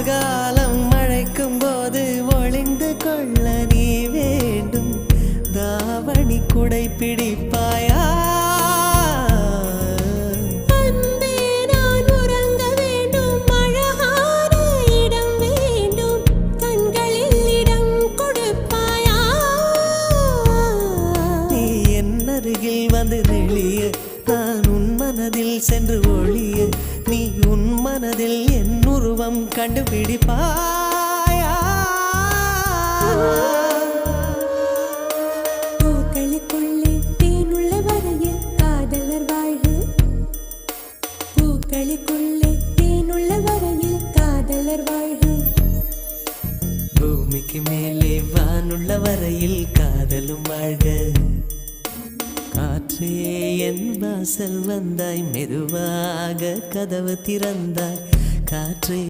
காலம் மழைக்கும் போது ஒளிந்து கொள்ள நீ வேண்டும். தாவணி குடை பிடிப்பாயா? வந்து நெளிய நான் உன் மனதில் சென்று ஒளிய நீ உன் மனதில் என் உருவம் கண்டுபிடிப்பாயா? பூக்களுக்குள்ளே தேனுள்ள வரையில் காதலர் வாழ்க. பூக்களுக்குள்ளே தேனுள்ள வரையில் காதலர் வாழ்க. பூமிக்கு மேலே வானுள்ள வரையில் காதலும் வாழ்க. காற்றே என் வாசல் வந்தாய், மெதுவாக கதவு திறந்தாய். காற்றே